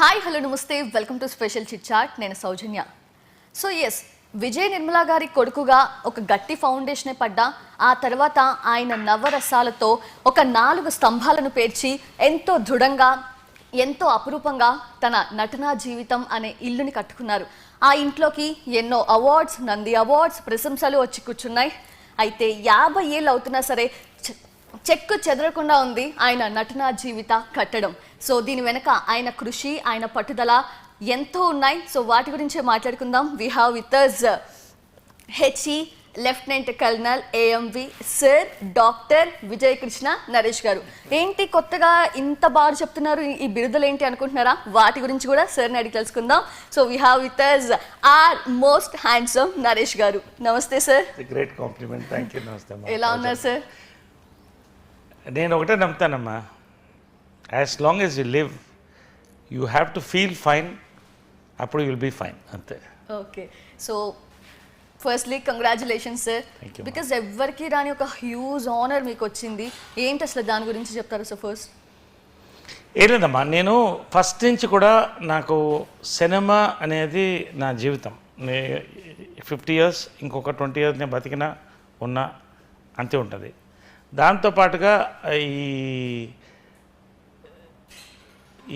Hi hello namaste welcome to special chit chat. నేను Soujanya. So yes, Vijay Nirmala గారి కొడుకుగా ఒక గట్టి ఫౌండేషనే పడ్డా, ఆ తర్వాత ఆయన నవరసాలతో ఒక 4 స్తంభాలను పేర్చి ఎంతో దృఢంగా ఎంతో అపురూపంగా తన నటనా జీవితం అనే ఇల్లుని కట్టుకున్నారు. ఆ ఇంట్లోకి ఎన్నో అవార్డ్స్, నంది అవార్డ్స్, ప్రశంసలు వచ్చి కూర్చున్నాయి. అయితే 50 ఏళ్ళు అవుతున్నా సరే చెక్కు చెదరకుండా ఉంది ఆయన నటనా జీవిత కట్టడం. సో దీని వెనక ఆయన కృషి, ఆయన పట్టుదల ఎంతో ఉన్నాయి. సో వాటి గురించే మాట్లాడుకుందాం. We have with us HE lieutenant colonel AMV sir doctor Vijay Krishna Naresh garu. ఏంటి కొత్తగా ఇంత బాగా చెప్తున్నారు, ఈ బిరుదులు ఏంటి అనుకుంటున్నారా? వాటి గురించి కూడా సార్ని అడిగి తెలుసుకుందాం. So we have with us our most handsome Naresh garu. నమస్తే sir. Great compliment. Thank you. నమస్తే. ఎలా ఉన్నారు సార్? నేను ఒకటే నమ్ముతానమ్మా, as long as you live you have to feel fine, అప్పుడు విల్ బీ ఫైన్, అంతే. Okay. So firstly congratulations sir, because ఎవరికి రాని ఒక హ్యూజ్ ఆనర్ మీకు వచ్చింది. ఏంటి అసలు దాని గురించి చెప్తారు సార్? ఫస్ట్ ఏం లేదమ్మా, నేను ఫస్ట్ నుంచి కూడా నాకు సినిమా అనేది నా జీవితం. 50 years, ఇంకొక 20 years నేను బతికినా ఉన్నా అంతే ఉంటుంది. దాంతోపాటుగా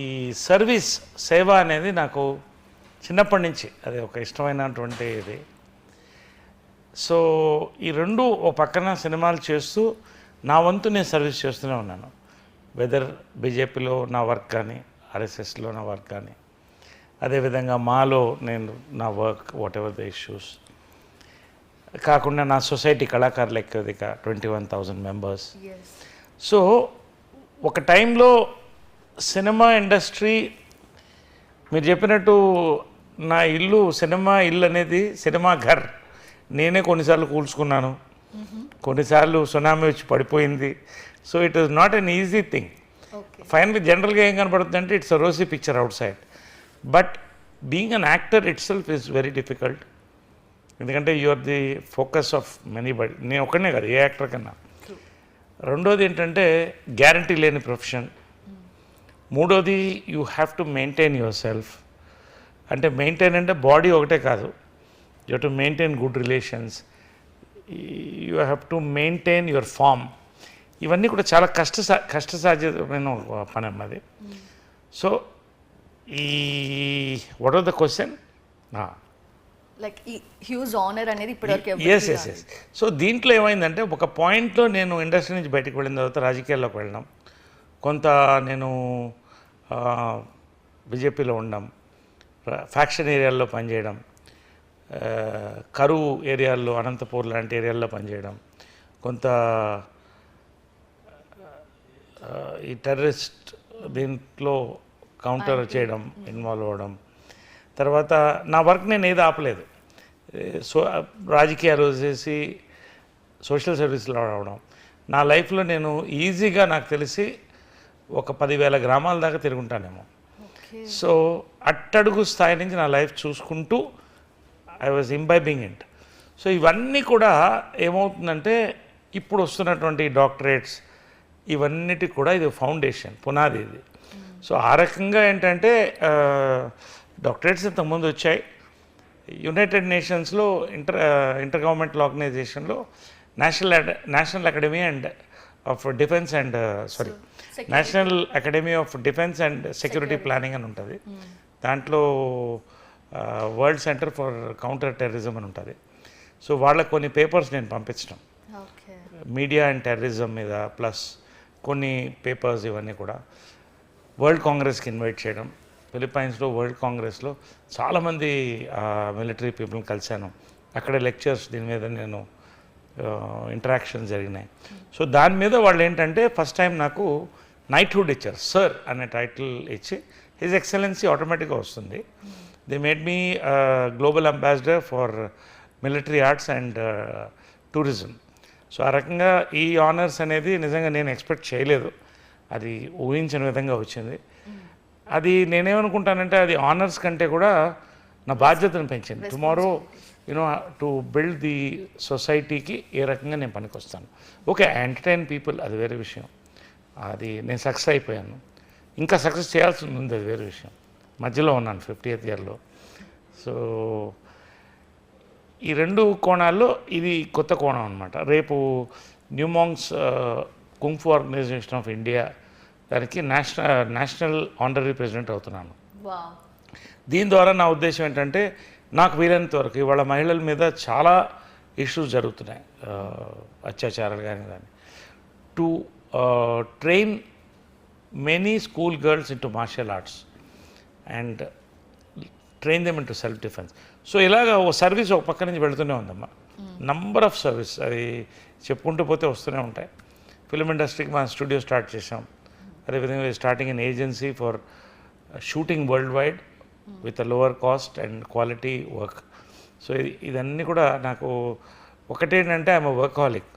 ఈ సర్వీస్ సేవ అనేది నాకు చిన్నప్పటి నుంచి అది ఒక ఇష్టమైనటువంటి ఇది. సో ఈ రెండు ఓ పక్కన సినిమాలు చేస్తూ నా వంతు నేను సర్వీస్ చేస్తూనే ఉన్నాను. వెదర్ బీజేపీలో నా వర్క్ కానీ, ఆర్ఎస్ఎస్లో నా వర్క్ కానీ, అదేవిధంగా మాలో నేను నా work, what ever the issues, కాకుండా నా సొసైటీ కళాకారులు ఎక్కువదిగా 21,000 మెంబర్స్. సో ఒక టైంలో సినిమా ఇండస్ట్రీ, మీరు చెప్పినట్టు నా ఇల్లు సినిమా ఇల్లు అనేది సినిమా ఘర్. నేనే కొన్నిసార్లు కూల్చుకున్నాను, కొన్నిసార్లు సునామీ వచ్చి పడిపోయింది. So it is not an easy thing. ఫైనల్గా జనరల్గా ఏం కనపడుతుంది అంటే it's a rosy picture outside, but being an actor itself is very difficult. ఎందుకంటే you are the focus of many body. నేను ఒక్కనే కాదు, ఏ యాక్టర్ కన్నా. రెండోది ఏంటంటే గ్యారంటీ లేని ప్రొఫెషన్. మూడోది you have to maintain yourself. అంటే మెయింటైన్ అంటే బాడీ ఒకటే కాదు, you have to maintain good relations, you have to maintain your form. ఇవన్నీ కూడా చాలా కష్టసాధ్యమైన పని అన్నది. సో ఈ what are the question? Like ఈ హ్యూజ్ ఆనర్ అనేది ఇప్పటివరకు ఎస్. సో దీంట్లో ఏమైందంటే ఒక పాయింట్లో నేను ఇండస్ట్రీ నుంచి బయటకు వెళ్ళిన తర్వాత రాజకీయాల్లోకి వెళ్ళడం, కొంత నేను బీజేపీలో ఉండడం, ఫ్యాక్షన్ ఏరియాల్లో పనిచేయడం, కరువు ఏరియాల్లో అనంతపూర్ లాంటి ఏరియాల్లో పనిచేయడం, కొంత ఈ టెర్రరిస్ట్ దీంట్లో కౌంటర్ చేయడం, ఇన్వాల్వ్ అవ్వడం. తర్వాత నా వర్క్ నేను ఏది ఆపలేదు. సో రాజకీయాలు చేసి సోషల్ సర్వీస్లో రావడం. నా లైఫ్లో నేను ఈజీగా నాకు తెలిసి ఒక 10,000 గ్రామాల దాకా తిరుగుంటానేమో. సో అట్టడుగు స్థాయి నుంచి నా లైఫ్ చూసుకుంటూ I was imbibing it. So ఇవన్నీ కూడా ఏమవుతుందంటే ఇప్పుడు వస్తున్నటువంటి డాక్టరేట్స్ ఇవన్నిటికి కూడా ఇది ఫౌండేషన్, పునాది ఇది. సో ఆ రకంగా ఏంటంటే డాక్టరేట్స్ ఇంతకుముందు వచ్చాయి. యునైటెడ్ నేషన్స్లో ఇంటర్ గవర్నమెంటల్ ఆర్గనైజేషన్లో national academy and of defence and national academy of defence and security planning అని ఉంటుంది. దాంట్లో world centre for counter terrorism అని ఉంటుంది. సో వాళ్ళకి కొన్ని పేపర్స్ నేను పంపించడం, మీడియా అండ్ టెర్రరిజం మీద, ప్లస్ కొన్ని పేపర్స్ ఇవన్నీ కూడా వరల్డ్ కాంగ్రెస్కి ఇన్వైట్ చేయడం. ఫిలిప్పైన్స్లో వరల్డ్ కాంగ్రెస్లో చాలామంది మిలిటరీ పీపుల్ని కలిశాను. అక్కడ లెక్చర్స్ దీని మీద నేను ఇంటరాక్షన్ జరిగినాయి. సో దాని మీద వాళ్ళు ఏంటంటే ఫస్ట్ టైం నాకు నైట్హుడ్ ఇచ్చారు. సర్ అనే టైటిల్ ఇచ్చి హిజ్ ఎక్సలెన్సీ ఆటోమేటిక్గా వస్తుంది. They made me global ambassador for military arts and tourism. So ఆ రకంగా ఈ ఆనర్స్ అనేది నిజంగా నేను ఎక్స్పెక్ట్ చేయలేదు, అది ఊహించిన విధంగా వచ్చింది. అది నేనేమనుకుంటానంటే అది ఆనర్స్ కంటే కూడా నా బాధ్యతను పెంచింది. Tomorrow you know to build the సొసైటీకి ఏ రకంగా నేను పనికొస్తాను. ఓకే, ఎంటర్టైన్ పీపుల్, అది వేరే విషయం. అది నేను సక్సెస్ అయిపోయాను. ఇంకా సక్సెస్ చేయాల్సి ఉంది, అది వేరే విషయం. మధ్యలో ఉన్నాను 50th ఇయర్లో. సో ఈ 2 కోణాల్లో ఇది కొత్త కోణం అనమాట. రేపు new monks kung fu organisation of India దానికి నేషనల్ ఆనరరీ ప్రెసిడెంట్ అవుతున్నాను. వావ్. దీని ద్వారా నా ఉద్దేశం ఏంటంటే నాకు వీలైనంత వరకు ఇవాళ మహిళల మీద చాలా ఇష్యూస్ జరుగుతున్నాయి, అత్యాచారాలు కానీ to train many school girls into martial arts and train them into self defence. So ఇలాగ ఓ సర్వీస్ ఒక పక్క నుంచి వెళుతూనే ఉందమ్మా. నంబర్ ఆఫ్ సర్వీస్ అది చెప్పుకుంటూ పోతే వస్తూనే ఉంటాయి. ఫిల్మ్ ఇండస్ట్రీకి మన స్టూడియో స్టార్ట్ చేసాం. అదేవిధంగా starting an agency for shooting world wide with a lower caste and quality work. So ఇదన్నీ కూడా నాకు ఒకటేంటంటే ఐఎమ్ వర్కాలిక్.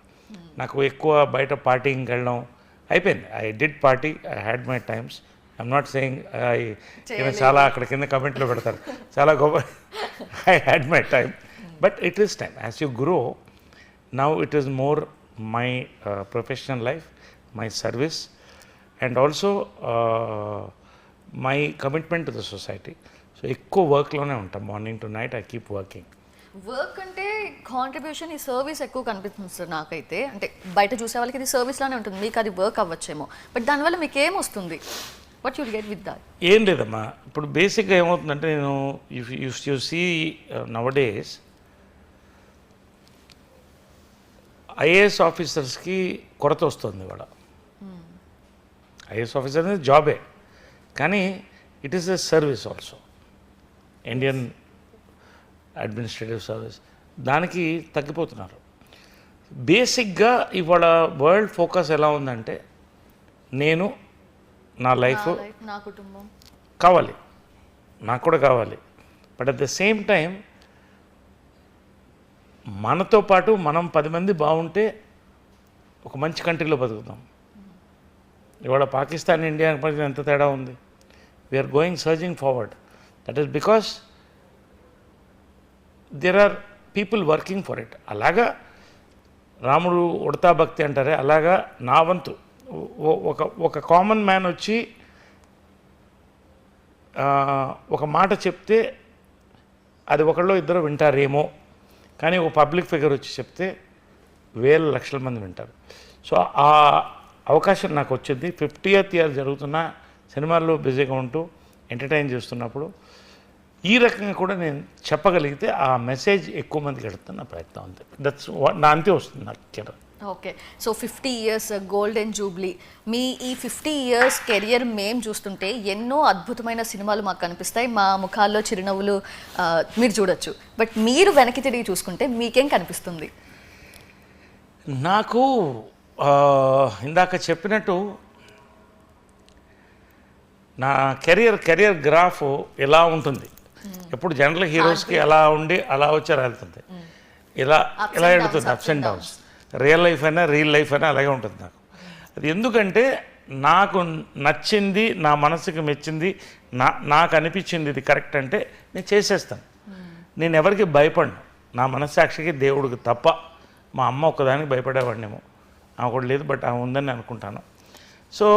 నాకు ఎక్కువ బయట పార్టీకి వెళ్ళడం అయిపోయింది. I did party, I had my times. I'm not saying చాలా అక్కడ కింద కమెంట్లో పెడతారు చాలా గొప్ప. I had my time, but it is time. As you grow now it is more my professional life, my service and also my commitment to the society. So ఎక్కువ వర్క్లోనే ఉంటాం. Morning to night I keep working. Work అంటే contribution, ఈ service ఎక్కువ కనిపిస్తుంది sir నాకైతే. అంటే బయట చూసే వాళ్ళకి ఇది సర్వీస్ లానే ఉంటుంది, మీకు అది వర్క్ అవ్వచ్చేమో, బట్ దానివల్ల మీకు ఏమొస్తుంది? What you'll get with that? ఏం లేదమ్మా. ఇప్పుడు బేసిక్గా ఏమవుతుందంటే నేను యూ సీ నవడేస్ ఐఏఎస్ ఆఫీసర్స్కి కొరత వస్తుంది ఇవాళ. ఐఏఎస్ ఆఫీసర్ అనేది జాబే, కానీ it is a service also, Indian administrative service. దానికి తగ్గిపోతున్నారు. బేసిక్గా ఇవాళ వరల్డ్ ఫోకస్ ఎలా ఉందంటే నేను నా లైఫ్ నా కుటుంబం కావాలి, నాకు కూడా కావాలి, but at the same time మనతో పాటు మనం 10 మంది బాగుంటే ఒక మంచి కంట్రీలో బతుకుతాం. ఇవాళ పాకిస్తాన్ ఇండియా మధ్య ఎంత తేడా ఉంది. We're going surging forward. That is because there are people working for it. అలాగా రాముడు ఉడతా భక్తి అంటారే, అలాగా నా వంతు ఒక కామన్ మ్యాన్ వచ్చి ఒక మాట చెప్తే అది ఒకళ్ళు ఇద్దరు వింటారేమో, కానీ ఒక పబ్లిక్ ఫిగర్ వచ్చి చెప్తే వేల లక్షల మంది వింటారు. సో ఆ అవకాశం నాకు వచ్చింది. 50th ఇయర్ జరుగుతున్న సినిమాల్లో బిజీగా ఉంటూ ఎంటర్టైన్ చేస్తున్నప్పుడు ఈ రకంగా కూడా నేను చెప్పగలిగితే ఆ మెసేజ్ ఎక్కువ మందికి వెళ్తున్న ప్రయత్నం అంతే. దట్స్ నా అంతే వస్తుంది నాకు. Okay. So 50 years golden jubilee, మీ ఈ 50 ఇయర్స్ కెరియర్ మేము చూస్తుంటే ఎన్నో అద్భుతమైన సినిమాలు మాకు కనిపిస్తాయి, మా ముఖాల్లో చిరునవ్వులు మీరు చూడొచ్చు. బట్ మీరు వెనక్కి తిరిగి చూసుకుంటే మీకేం కనిపిస్తుంది? నాకు ఇందాక చెప్పినట్టు నా కెరియర్ గ్రాఫ్ ఎలా ఉంటుంది. ఎప్పుడు జనరల్ హీరోస్కి ఎలా ఉండి అలా వచ్చారు వెళ్తుంది, ఇలా వెళ్తుంది, ups and downs. Real life అయినా రియల్ లైఫ్ అయినా అలాగే ఉంటుంది నాకు. అది ఎందుకంటే నాకు నచ్చింది, నా మనసుకి మెచ్చింది, నాకు అనిపించింది ఇది కరెక్ట్ అంటే నేను చేసేస్తాను. నేను ఎవరికి భయపడను. నా మనస్సాక్షికి దేవుడికి తప్ప. మా అమ్మ ఒక్కదానికి భయపడేవాడినేమో, ఆమె కూడా లేదు, బట్ ఆమె ఉందని అనుకుంటాను. సో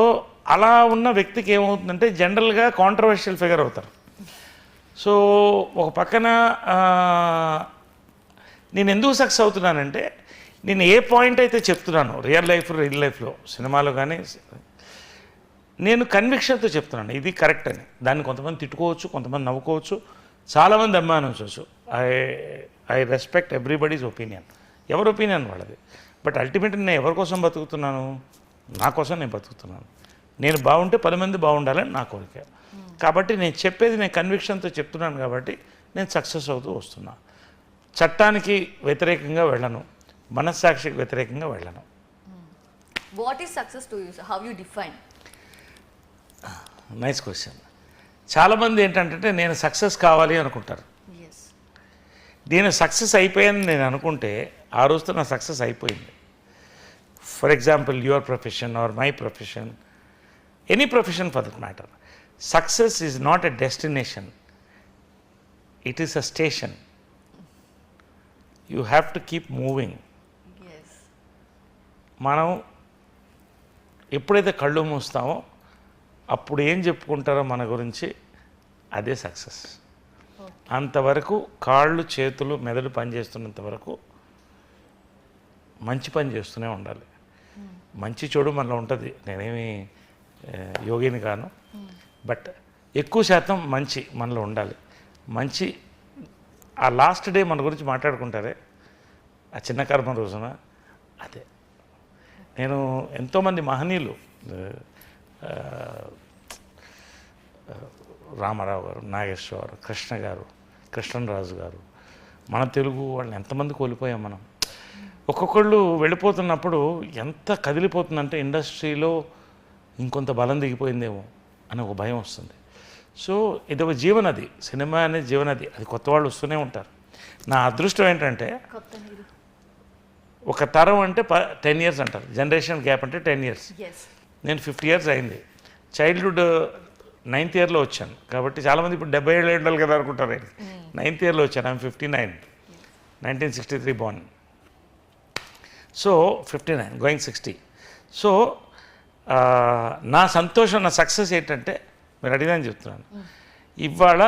అలా ఉన్న వ్యక్తికి ఏమవుతుందంటే జనరల్గా కాంట్రవర్షియల్ ఫిగర్ అవుతారు. సో ఒక పక్కన నేను ఎందుకు సక్సెస్ అవుతున్నానంటే నేను ఏ పాయింట్ అయితే చెప్తున్నాను రియల్ లైఫ్లో సినిమాలో కానీ నేను కన్విక్షన్తో చెప్తున్నాను ఇది కరెక్ట్ అని. దాన్ని కొంతమంది తిట్టుకోవచ్చు, కొంతమంది నవ్వుకోవచ్చు, చాలామంది అభిమానించవచ్చు. ఐ రెస్పెక్ట్ ఎవ్రీబడీస్ ఒపీనియన్, ఎవరి ఒపీనియన్ వాళ్ళది. బట్ అల్టిమేట్లీ నేను ఎవరి కోసం బతుకుతున్నాను? నా కోసం నేను బతుకుతున్నాను. నేను బాగుంటే 10 మంది బాగుండాలని నా కోరిక. కాబట్టి నేను చెప్పేది నేను కన్విక్షన్తో చెప్తున్నాను, కాబట్టి నేను సక్సెస్ అవుతూ వస్తున్నా. చట్టానికి వ్యతిరేకంగా వెళ్ళను, మనస్సాక్షికి వ్యతిరేకంగా వెళ్ళను. What is success to you? How you define? Nice question. చాలామంది ఏంటంటే నేను సక్సెస్ కావాలి అనుకుంటారు. నేను సక్సెస్ అయిపోయాను నేను అనుకుంటే ఆ రోజుతో నా సక్సెస్ అయిపోయింది. For example your profession or my profession, any profession for that matter, success is not a destination, it is a station. You have to keep moving. మనం ఎప్పుడైతే కళ్ళు మూస్తామో అప్పుడు ఏం చెప్పుకుంటారో మన గురించి అదే సక్సెస్. అంతవరకు కాళ్ళు చేతులు మెదడు పనిచేస్తున్నంత వరకు మంచి పని చేస్తూనే ఉండాలి. మంచి చెడు మనలో ఉంటుంది, నేనేమి యోగిని కాను, బట్ ఎక్కువ శాతం మంచి మనలో ఉండాలి. మంచి ఆ లాస్ట్ డే మన గురించి మాట్లాడుకుంటారే ఆ చిన్న కర్మ రోజున, అదే నేను ఎంతోమంది మహనీయులు రామారావు గారు, నాగేశ్వరరావు, కృష్ణ గారు, కృష్ణరాజు గారు, మన తెలుగు వాళ్ళని ఎంతమంది కోల్పోయాం మనం. ఒక్కొక్కళ్ళు వెళ్ళిపోతున్నప్పుడు ఎంత కదిలిపోతుందంటే ఇండస్ట్రీలో ఇంకొంత బలం దిగిపోయిందేమో అని ఒక భయం వస్తుంది. సో ఇది ఒక జీవనది, సినిమా అనేది జీవనది, అది కొత్త వాళ్ళు వస్తూనే ఉంటారు. నా అదృష్టం ఏంటంటే ఒక తరం అంటే 10 years అంటారు, జనరేషన్ గ్యాప్ అంటే 10 years. నేను 50 years అయింది, చైల్డ్హుడ్ 9th yearలో వచ్చాను కాబట్టి చాలామంది ఇప్పుడు 77 ఏళ్ళు కదా అనుకుంటారు. 9th yearలో వచ్చాను, I'm 59, 1963 born. So 59 going 60. So నా సంతోషం, నా సక్సెస్ ఏంటంటే మీరు అడిగిదని చెప్తున్నాను, ఇవాళ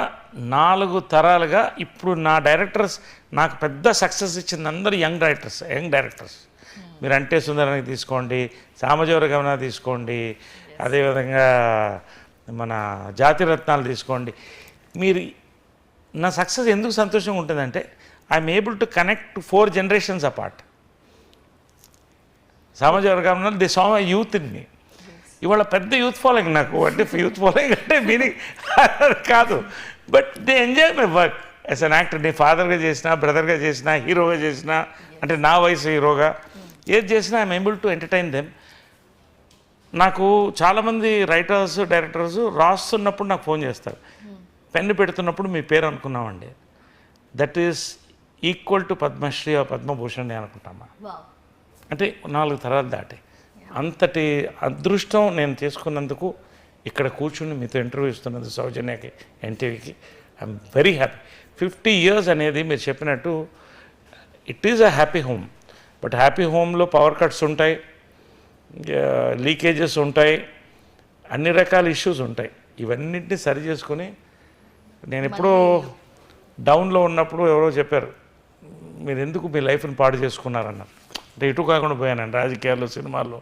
4 తరాలుగా ఇప్పుడు నా డైరెక్టర్స్ నాకు పెద్ద సక్సెస్ ఇచ్చింది అందరూ యంగ్ డైరెక్టర్స్. మీరు అంటే సుందరానికి తీసుకోండి, సామజోర గమన తీసుకోండి, అదేవిధంగా మన జాతిరత్నాలు తీసుకోండి. మీరు నా సక్సెస్ ఎందుకు సంతోషంగా ఉంటుందంటే I'm able to connect 4 generations apart. సామాజిక వర్గంలో the saw youth in me. ఇవాళ పెద్ద యూత్ ఫాలోయింగ్ నాకు, అంటే యూత్ ఫాలోయింగ్ అంటే మీనింగ్ కాదు, but they enjoy my work as an actor. నేను ఫాదర్గా చేసినా, బ్రదర్గా చేసినా, హీరోగా చేసినా, అంటే నా వయసు హీరోగా ఏది చేసినా I'm able to entertain them. నాకు చాలామంది రైటర్స్, డైరెక్టర్స్ రాస్తున్నప్పుడు నాకు ఫోన్ చేస్తారు, పెన్ను పెడుతున్నప్పుడు మీ పేరు అనుకున్నామండి, that is equal to Padmashri Padmabhushan అనుకుంటామా. అంటే 4 తరాలు దాటి అంతటి అదృష్టం నేను చేసుకున్నందుకు, ఇక్కడ కూర్చుని మీతో ఇంటర్వ్యూ ఇస్తున్నందుకు సౌజన్యకి, ఎన్టీవీకి ఐఎమ్ వెరీ హ్యాపీ. 50 years అనేది మీరు చెప్పినట్టు it is a happy home, but happy హోమ్లో పవర్ కట్స్ ఉంటాయి, లీకేజెస్ ఉంటాయి, అన్ని రకాల ఇష్యూస్ ఉంటాయి. ఇవన్నింటినీ సరి చేసుకొని నేను ఎప్పుడో డౌన్లో ఉన్నప్పుడు ఎవరో చెప్పారు, మీరు ఎందుకు మీ లైఫ్ని పాడు చేసుకున్నారన్నారు. అంటే ఇటు కాకుండా పోయానండి రాజకీయాల్లో, సినిమాల్లో.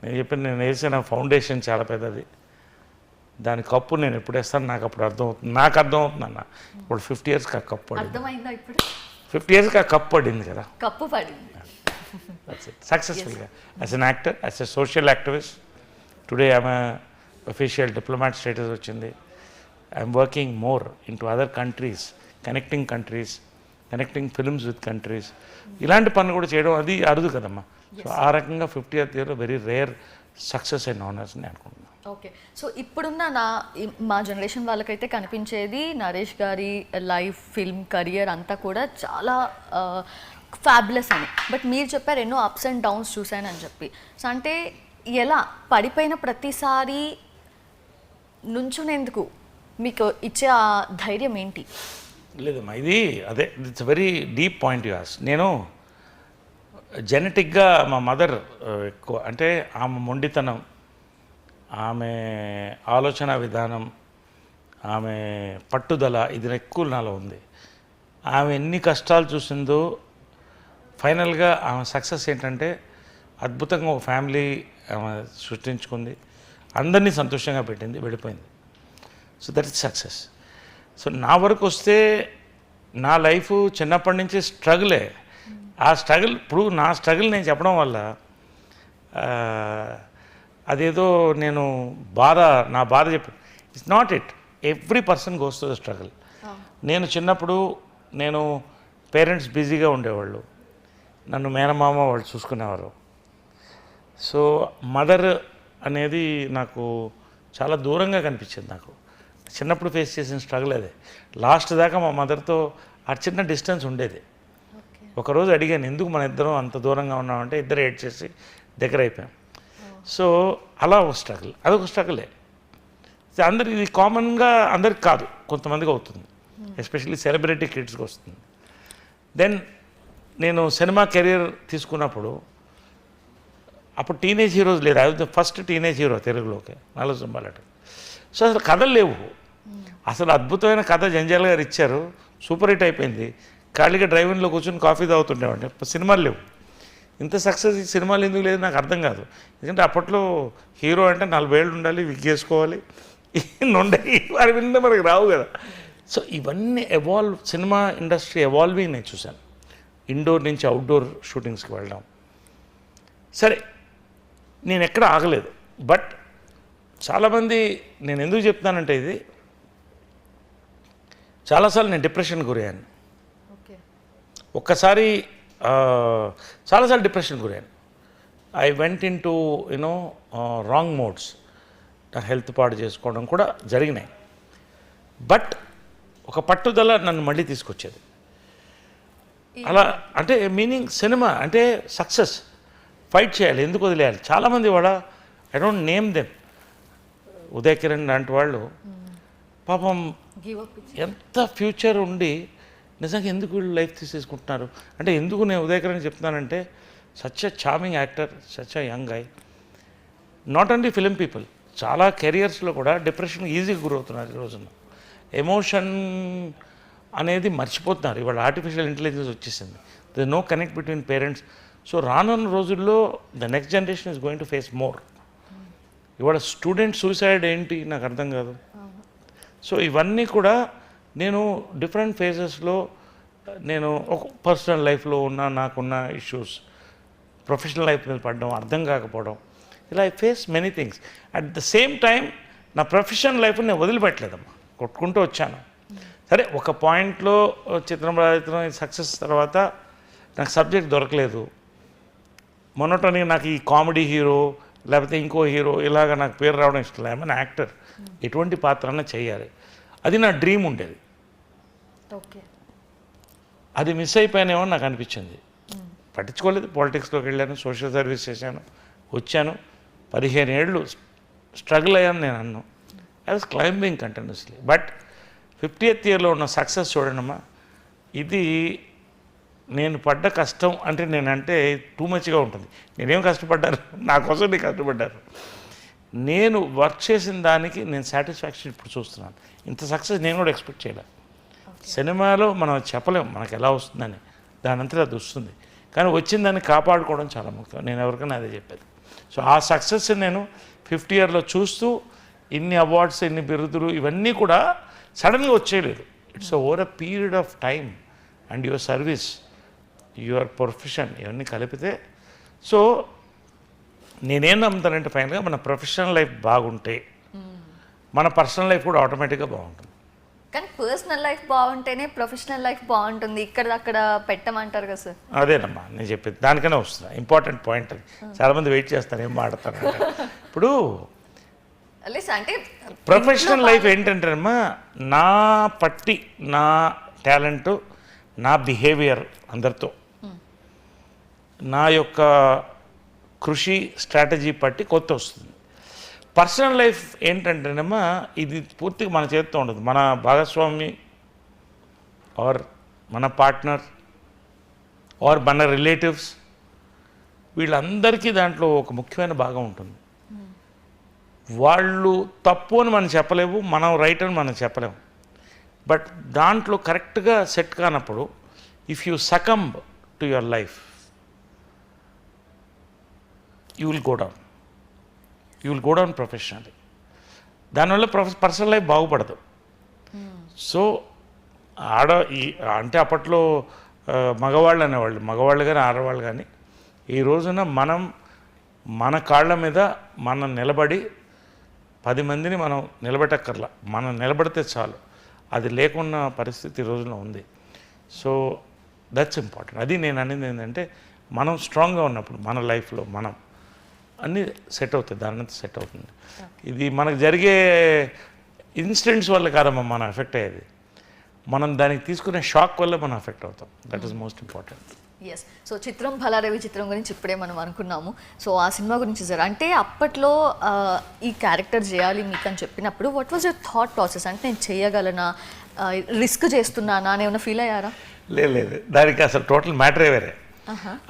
నేను చెప్పాను, నేను వేసిన ఫౌండేషన్ చాలా పెద్దది, దాని కప్పు నేను ఎప్పుడు వేస్తాను నాకు అప్పుడు అర్థమవుతుంది. నాకు అర్థమవుతుంది అన్న, ఇప్పుడు 50 years ఆ కప్పు పడింది, 50 years ఆ కప్పు పడింది కదా, కప్పు పడింది. సక్సెస్ఫుల్గా as an actor, as a social activist. Today I'm official diplomat status వచ్చింది. I'm working more in two other countries, connecting films with countries. ఇలాంటి పనులు కూడా చేయడం అది అరుదు కదమ్మా. సో ఆ రకంగా 50th year very rare success and honours అని అనుకుంటున్నాను. ఓకే, సో ఇప్పుడున్న మా జనరేషన్ వాళ్ళకైతే కనిపించేది నరేష్ గారి లైఫ్, ఫిల్మ్ కెరియర్ అంతా కూడా చాలా ఫ్యాబులస్ అని. బట్ మీరు చెప్పారు ఎన్నో అప్స్ అండ్ డౌన్స్ చూశానని చెప్పి. సో అంటే ఎలా పడిపోయిన ప్రతిసారి నుంచునేందుకు మీకు ఇచ్చే ఆ ధైర్యం ఏంటి? లేదమ్మా, ఇది అదే, it's very deep point you ask. నేను జెనెటిక్గా మా మదర్ ఎక్కువ, అంటే ఆమె మొండితనం, ఆమె ఆలోచన విధానం, ఆమె పట్టుదల, ఇది ఎక్కువ నాలో ఉంది. ఆమె ఎన్ని కష్టాలు చూసిందో ఫైనల్గా ఆమె సక్సెస్ ఏంటంటే అద్భుతంగా ఒక ఫ్యామిలీ ఆమె సృష్టించుకుంది, అందరినీ సంతోషంగా పెట్టింది, వెళ్ళిపోయింది. So that is success. So నా వరకు వస్తే నా లైఫ్ చిన్నప్పటి నుంచి స్ట్రగులే. ఆ స్ట్రగుల్, ఇప్పుడు నా స్ట్రగుల్ నేను చెప్పడం వల్ల అదేదో నేను నా బాధ చెప్పి, it's not it. Every person goes to the struggle. నేను చిన్నప్పుడు పేరెంట్స్ బిజీగా ఉండేవాళ్ళు, నన్ను మేనమామ వాళ్ళు చూసుకునేవారు. సో మదర్ అనేది నాకు చాలా దూరంగా కనిపించింది. నాకు చిన్నప్పుడు ఫేస్ చేసిన స్ట్రగుల్ అదే. లాస్ట్ దాకా మా మదర్తో ఆ చిన్న డిస్టెన్స్ ఉండేది. ఒకరోజు అడిగాను, ఎందుకు మన ఇద్దరం అంత దూరంగా ఉన్నామంటే ఇద్దరు ఏడ్ చేసి దగ్గర అయిపోయాం. సో అలా ఒక స్ట్రగుల్, అదొక స్ట్రగులే. అందరికి ఇది కామన్గా అందరికి కాదు, కొంతమందికి అవుతుంది, ఎస్పెషల్లీ సెలబ్రిటీ కిడ్స్కి వస్తుంది. దెన్ నేను సినిమా కెరీర్ తీసుకున్నప్పుడు అప్పుడు టీనేజ్ హీరోస్ లేదు. అది ఫస్ట్ టీనేజ్ హీరో తెలుగులోకి, నల్ల సింబాలట. సో అసలు కథలు లేవు, అసలు అద్భుతమైన కథ జంజాల్ గారు ఇచ్చారు, సూపర్ హిట్ అయిపోయింది. ఖాళీగా డ్రైవింగ్లో కూర్చొని కాఫీ తాగుతుండేవాడిని. సినిమాలు లేవు. ఇంత సక్సెస్ ఈ సినిమాలు ఎందుకు లేదు నాకు అర్థం కాదు. ఎందుకంటే అప్పట్లో హీరో అంటే 40 ఏళ్ళు ఉండాలి, విగ్ చేసుకోవాలి, ఉండయి వారి మీద మనకి రావు కదా. సో ఇవన్నీ సినిమా ఇండస్ట్రీ ఎవాల్వింగ్ నేను చూశాను. ఇండోర్ నుంచి అవుట్డోర్ షూటింగ్స్కి వెళ్ళడం. సరే నేను ఎక్కడ ఆగలేదు. బట్ చాలామంది, నేను ఎందుకు చెప్తానంటే ఇది, చాలాసార్లు నేను డిప్రెషన్కి గురయ్యాను. ఒక్కసారి చాలాసార్లు డిప్రెషన్ గురయ్యాను. I went in to wrong modes. నా హెల్త్ పాడు చేసుకోవడం కూడా జరిగినాయి. బట్ ఒక పట్టుదల నన్ను మళ్ళీ తీసుకొచ్చేది. అలా అంటే మీనింగ్ సినిమా అంటే సక్సెస్, ఫైట్ చేయాలి, ఎందుకు వదిలేయాలి. చాలామంది కూడా I don't name them, Uday Kiran లాంటి వాళ్ళు పాపం ఎంత ఫ్యూచర్ ఉండి నిజంగా ఎందుకు వీళ్ళు లైఫ్ తీసేసుకుంటున్నారు అంటే, ఎందుకు నేను ఉదయ్ కిరణ్ చెప్తున్నానంటే, such a charming actor, such a young guy. Not only film people, చాలా కెరియర్స్లో కూడా డిప్రెషన్ ఈజీగా గురవుతున్నారు ఈ రోజున. ఎమోషన్ అనేది మర్చిపోతున్నారు. ఇవాళ ఆర్టిఫిషియల్ ఇంటెలిజెన్స్ వచ్చేసింది. The no connect between parents. So రానున్న రోజుల్లో the next generation is going to face more. ఇవాళ స్టూడెంట్ సూసైడ్ ఏంటి నాకు అర్థం కాదు. సో ఇవన్నీ కూడా నేను డిఫరెంట్ ఫేజెస్లో నేను ఒక పర్సనల్ లైఫ్లో నాకున్న ఇష్యూస్, ప్రొఫెషనల్ లైఫ్ మీద పడడం, అర్థం కాకపోవడం, ఇలా I face many things. At the same time నా ప్రొఫెషనల్ లైఫ్ని నేను వదిలిపెట్టలేదమ్మా, కొట్టుకుంటూ వచ్చాను. సరే ఒక పాయింట్లో చిత్రం సక్సెస్ తర్వాత నాకు సబ్జెక్ట్ దొరకలేదు. మొన్నటోని నాకు ఈ కామెడీ హీరో లేకపోతే ఇంకో హీరో ఇలాగ నాకు పేరు రావడం ఇష్టం లేదు. ఐఎమ్ యాక్టర్, ఎటువంటి పాత్రనే చేయాలి, అది నా డ్రీమ్ ఉండేది. అది మిస్ అయిపోయానేమో నాకు అనిపించింది. పట్టించుకోలేదు. పాలిటిక్స్లోకి వెళ్ళాను, సోషల్ సర్వీస్ చేశాను, వచ్చాను. 15 ఏళ్ళు స్ట్రగుల్ అయ్యాను నేను అన్ను. I was climbing continuously. But 50th ఇయర్లో ఉన్న సక్సెస్ చూడండమ్మా, ఇది నేను పడ్డ కష్టం అంటే నేనంటే టూ మచ్గా ఉంటుంది. నేనేం కష్టపడ్డాను, నా కోసం నేను కష్టపడ్డాను. నేను వర్క్ చేసిన దానికి నేను సాటిస్ఫాక్షన్ ఇప్పుడు చూస్తున్నాను. ఇంత సక్సెస్ నేను కూడా ఎక్స్పెక్ట్ చేయలేదు. సినిమాలో మనం చెప్పలేము మనకు ఎలా వస్తుందని, దాని అంతా అది వస్తుంది. కానీ వచ్చిన దాన్ని కాపాడుకోవడం చాలా ముఖ్యం. నేను ఎవరికైనా అదే చెప్పేది. సో ఆ సక్సెస్ నేను 50 ఇయర్లో చూస్తూ ఇన్ని అవార్డ్స్, ఇన్ని బిరుదులు ఇవన్నీ కూడా సడన్గా వచ్చేయలేదు. It's over a period of time and your service, your profession, ఇవన్నీ కలిపితే. సో నేనేం నమ్ముతానంటే ఫైనల్గా మన ప్రొఫెషనల్ లైఫ్ బాగుంటే మన పర్సనల్ లైఫ్ కూడా ఆటోమేటిక్గా బాగుంటుంది. కానీ పర్సనల్ లైఫ్ బాగుంటేనే ప్రొఫెషనల్ లైఫ్ బాగుంటుంది, ఇక్కడ అక్కడ పెట్టమంటారు కదా సార్. అదేనమ్మా నేను చెప్పేది, దానికనే వస్తుంది ఇంపార్టెంట్ పాయింట్. అది చాలామంది వెయిట్ చేస్తారు ఏం మాడతారు. ఇప్పుడు అంటే ప్రొఫెషనల్ లైఫ్ ఏంటంటేనమ్మా, నా టాలెంట్, నా బిహేవియర్ అందరితో, నా యొక్క కృషి స్ట్రాటజీ పట్టి కొత్త వస్తుంది. పర్సనల్ లైఫ్ ఏంటంటేనమ్మా, ఇది పూర్తిగా మన చేతితో ఉండదు. మన భాగస్వామి ఆర్ మన పార్ట్నర్ ఆర్ మన రిలేటివ్స్, వీళ్ళందరికీ దాంట్లో ఒక ముఖ్యమైన భాగం ఉంటుంది. వాళ్ళు తప్పు అని మనం చెప్పలేము, మనం రైట్ అని మనం చెప్పలేము. బట్ దాంట్లో కరెక్ట్గా సెట్ కానప్పుడు if you succumb to your life, you will go down professionally. దానివల్ల పర్సనల్ లైఫ్ బాగుపడదు. సో అంటే అప్పట్లో మగవాళ్ళు అనేవాళ్ళు, మగవాళ్ళు కానీ ఆడవాళ్ళు కానీ, ఈ రోజున మనం మన కాళ్ళ మీద మనం నిలబడి 10 మందిని మనం నిలబెట్టక్కర్లా, మనం నిలబడితే చాలు. అది లేకున్న పరిస్థితి ఈ రోజున ఉంది. So that's important. అది నేను అనేది ఏంటంటే, మనం స్ట్రాంగ్గా ఉన్నప్పుడు మన లైఫ్లో మనం అన్నీ సెట్ అవుతాయి, దాని సెట్ అవుతుంది. ఇది మనకు జరిగే ఇన్సిడెంట్స్ వల్ల కాదమ్మా మనం ఎఫెక్ట్ అయ్యేది, మనం దానికి తీసుకునే షాక్ వల్ల మనం ఎఫెక్ట్ అవుతాం. That is most important. Yes. So చిత్రం భలారవి చిత్రం గురించి ఇప్పుడే మనం అనుకున్నాము. సో ఆ సినిమా గురించి సార్, అంటే అప్పట్లో ఈ క్యారెక్టర్ చేయాలి మీకు అని చెప్పినప్పుడు what was your thought process? అంటే నేను చేయగలనా, రిస్క్ చేస్తున్నానా అని ఏమైనా ఫీల్ అయ్యారా? లేదు, దానికి అసలు టోటల్ మ్యాటరే వేరే.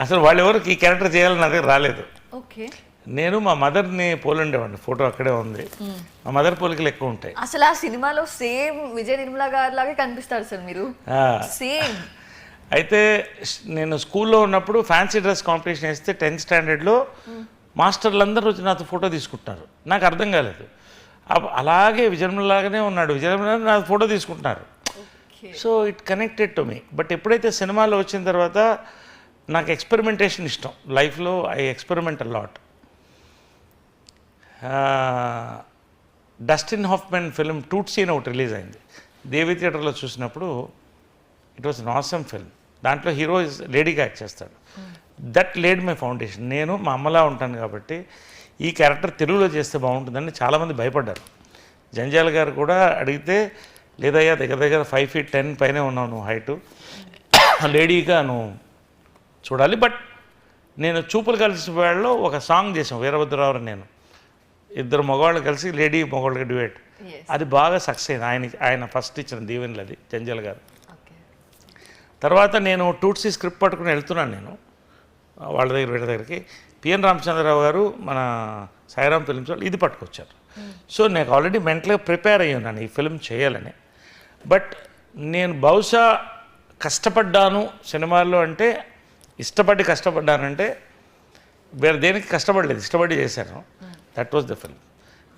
అసలు వాళ్ళు ఎవరికి ఈ క్యారెక్టర్ చేయాలని నా దగ్గర రాలేదు. ఓకే. నేను మా మదర్ని పోలుండేవాడిని, ఫోటో అక్కడే ఉంది. మా మదర్ పోలికలు ఎక్కువ ఉంటాయి. అసలు ఆ సినిమాలో సేమ్ విజయ నిర్మల గారి లాగే కనిపిస్తారు సార్ మీరు, సేమ్. అయితే నేను స్కూల్లో ఉన్నప్పుడు ఫ్యాన్సీ డ్రెస్ కాంపిటీషన్ వేస్తే 10th స్టాండర్డ్లో మాస్టర్లు అందరూ వచ్చి నాతో ఫోటో తీసుకుంటున్నారు. నాకు అర్థం కాలేదు. అలాగే విజయనిర్మలలాగానే ఉన్నాడు, విజయనిర్మల నా ఫోటో తీసుకుంటున్నారు. So it connected to me. But ఎప్పుడైతే సినిమాలో వచ్చిన తర్వాత నాకు ఎక్స్పెరిమెంటేషన్ ఇష్టం. లైఫ్లో I experiment lot. Dustin Hoffman film Tootsie అని ఒకటి రిలీజ్ అయింది. దేవి థియేటర్లో చూసినప్పుడు it was an awesome film. దాంట్లో హీరో లేడీగా యాక్ట్ చేస్తాడు. That led my foundation. నేను మా అమ్మలా ఉంటాను కాబట్టి ఈ క్యారెక్టర్ తెలుగులో చేస్తే బాగుంటుందని చాలామంది భయపడ్డారు. జంజాల గారు కూడా అడిగితే, లేదయ్యా దగ్గర దగ్గర 5 feet 10 పైనే ఉన్నావు నువ్వు, హైటు, లేడీగా నువ్వు చూడాలి. బట్ నేను చూపులు కలిసి వాళ్ళలో ఒక సాంగ్ చేసాం, వీరభద్రరావు నేను, ఇద్దరు మగవాళ్ళు కలిసి లేడీ మగవాళ్ళకి డ్యూయట్. అది బాగా సక్సెస్ అయింది. ఆయన ఫస్ట్ ఇచ్చిన దీవెనలు అది జంజాల గారు. తర్వాత నేను టూట్సీ స్క్రిప్ట్ పట్టుకుని వెళ్తున్నాను నేను వాళ్ళ దగ్గర, వీళ్ళ దగ్గరికి. పిఎన్ రామచంద్రరావు గారు మన సాయిరామ్ ఫిల్మ్స్ వాళ్ళు ఇది పట్టుకొచ్చారు. సో నాకు ఆల్రెడీ మెంటల్గా ప్రిపేర్ అయ్యి ఉన్నాను ఈ ఫిల్మ్ చేయాలని. బట్ నేను బహుశా కష్టపడ్డాను సినిమాల్లో అంటే, ఇష్టపడి కష్టపడ్డానంటే వేరే దేనికి కష్టపడలేదు, ఇష్టపడి చేశాను. That was the film.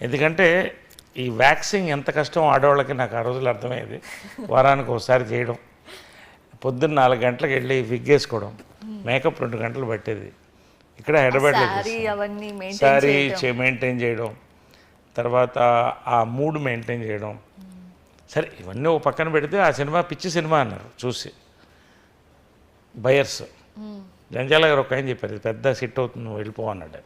ఎందుకంటే ఈ వ్యాక్సింగ్ ఎంత కష్టం ఆడవాళ్ళకి నాకు ఆ రోజులు అర్థమయ్యేది. వారానికి ఒకసారి చేయడం, పొద్దున్న 4 గంటలకు వెళ్ళి విగ్ వేసుకోవడం, మేకప్ 2 గంటలు పట్టేది. ఇక్కడ హైదరాబాద్లో సారీ మెయింటైన్ చేయడం, తర్వాత ఆ మూడ్ మెయింటైన్ చేయడం. సరే ఇవన్నీ ఒక పక్కన పెడితే ఆ సినిమా పిచ్చి సినిమా అన్నారు చూసి బయర్స్. జంజాల గారు ఒక ఆయన చెప్పారు, ఇది పెద్ద హిట్ అవుతుంది నువ్వు వెళ్ళిపో అన్నాడు.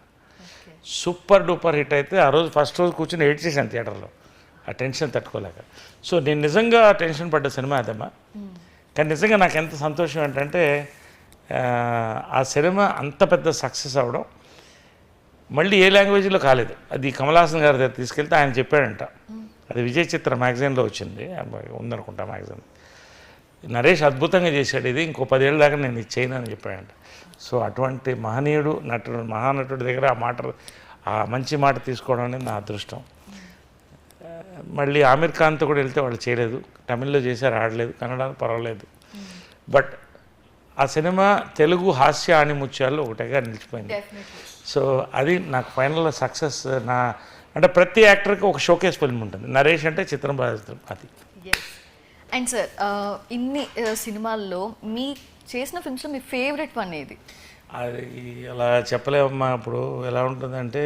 సూపర్ డూపర్ హిట్ అయితే ఆ రోజు ఫస్ట్ రోజు కూర్చొని ఎడిట్ చేశాను థియేటర్లో, ఆ టెన్షన్ తట్టుకోలేక. సో నేను నిజంగా టెన్షన్ పడ్డ సినిమా అదమ్మా. కానీ నిజంగా నాకు ఎంత సంతోషం ఏంటంటే ఆ సినిమా అంత పెద్ద సక్సెస్ అవ్వడం. మళ్ళీ ఏ లాంగ్వేజ్లో కాలేదు, అది కమల్ హాసన్ గారి దగ్గర తీసుకెళ్తే ఆయన చెప్పాడంట, అది విజయ్ చిత్ర మ్యాగజైన్లో వచ్చింది, ఉందనుకుంటా మ్యాగజైన్. నరేష్ అద్భుతంగా చేశాడు, ఇది ఇంకో 10 ఏళ్ళ దాకా నేను ఇది చేయను అని చెప్పాడంట. సో అటువంటి మహనీయుడు మహానటుడి దగ్గర ఆ మంచి మాట తీసుకోవడం అనేది నా అదృష్టం. మళ్ళీ ఆమిర్ ఖాన్తో కూడా వెళ్తే వాళ్ళు చేయలేదు, తమిళ్లో చేశారు, ఆడలేదు, కన్నడ పర్వాలేదు. బట్ ఆ సినిమా తెలుగు హాస్య ఆణిముత్యాల్లో ఒకటిగా నిలిచిపోయింది. సో అది నాకు ఫైనల్ సక్సెస్. అంటే ప్రతి యాక్టర్కి ఒక షోకేస్ ఫిల్మ్ ఉంటుంది. నరేష్ అంటే చిత్రం బాధితం అది. అండ్ సార్ ఇన్ని సినిమాల్లో మీ చేసిన ఫిల్మ్స్లో మీ ఫేవరెట్ వన్ ఏది? అది అలా చెప్పలేమమ్మా. ఇప్పుడు ఎలా ఉంటుందంటే,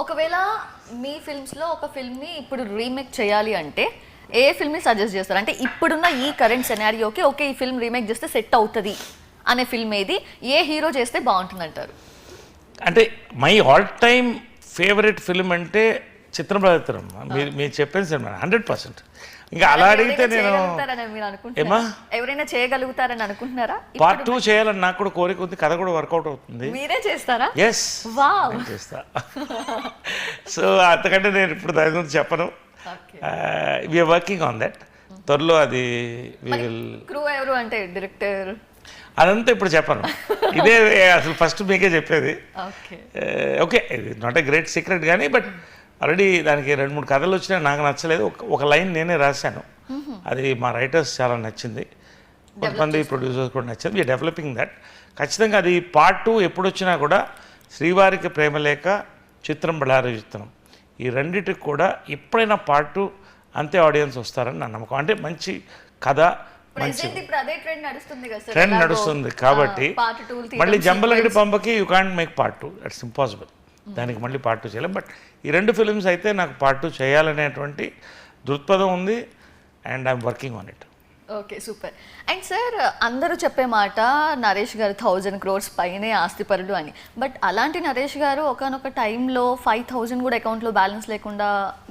ఒకవేళ మీ ఫిల్మ్స్లో ఒక ఫిల్మ్ని ఇప్పుడు రీమేక్ చేయాలి అంటే ఏ ఫిల్మ్ని సజెస్ట్ చేస్తారు? అంటే ఇప్పుడున్న ఈ కరెంట్ సెనారియోకి ఓకే ఈ ఫిల్మ్ రీమేక్ చేస్తే సెట్ అవుతుంది అనే ఫిల్మ్ ఏది? ఏ హీరో చేస్తే బాగుంటుంది అంటారు? అంటే my all time favourite film అంటే చిత్రం బాధితం. మీరు చెప్పాను సార్ 100%. ఇంకా అలా అడిగితే నేను ఎవరైనా చేయగలుగుతారని అనుకుంటున్నారా? పార్ట్ 2 చేయాలని నాకు కూడా కోరిక ఉంది, కథ కూడా వర్కౌట్ అవుతుంది. మీరే చేస్తారా? ఎస్, చేస్తా. సో అంతకంటే నేను ఇప్పుడు దాని గురించి చెప్పను. We are working on that. త్వరలో అది క్రూ ఎవరు అంటే డైరెక్టర్ అదంతా ఇప్పుడు చెప్పను. ఇదే అసలు ఫస్ట్ మీకే చెప్పేది. ఓకే, ఇది నాట్ ఏ గ్రేట్ సీక్రెట్ కానీ, బట్ ఆల్రెడీ దానికి 2-3 కథలు వచ్చినాయి. నాకు నచ్చలేదు, ఒక లైన్ నేనే రాశాను, అది మా రైటర్స్ చాలా నచ్చింది, కొంతమంది ప్రొడ్యూసర్స్ కూడా నచ్చింది. We are developing that. ఖచ్చితంగా అది పార్ట్ 2 ఎప్పుడు వచ్చినా కూడా శ్రీవారికి ప్రేమలేఖ, చిత్రం బళారి చిత్రం, ఈ రెండింటికి కూడా ఎప్పుడైనా పార్ట్ 2 అంతే ఆడియన్స్ వస్తారని నా నమ్మకం. అంటే మంచి కథ, మంచి ట్రెండ్ నడుస్తుంది కాబట్టి మళ్ళీ జంబలగడి పంపకి you can't make part 2, that's impossible. దానికి మళ్ళీ పార్ట్ 2 చేయలేం. బట్ ఈ 2 ఫిల్మ్స్ అయితే నాకు పార్ట్ 2 చేయాలనేటువంటి దృక్పథం ఉంది, and I'm working on it. Okay, super. And sir అందరూ చెప్పే మాట నరేష్ గారు 1000 crores పైనే ఆస్తిపరుడు అని. బట్ అలాంటి నరేష్ గారు ఒకనొక టైంలో 5000 కూడా అకౌంట్లో బ్యాలెన్స్ లేకుండా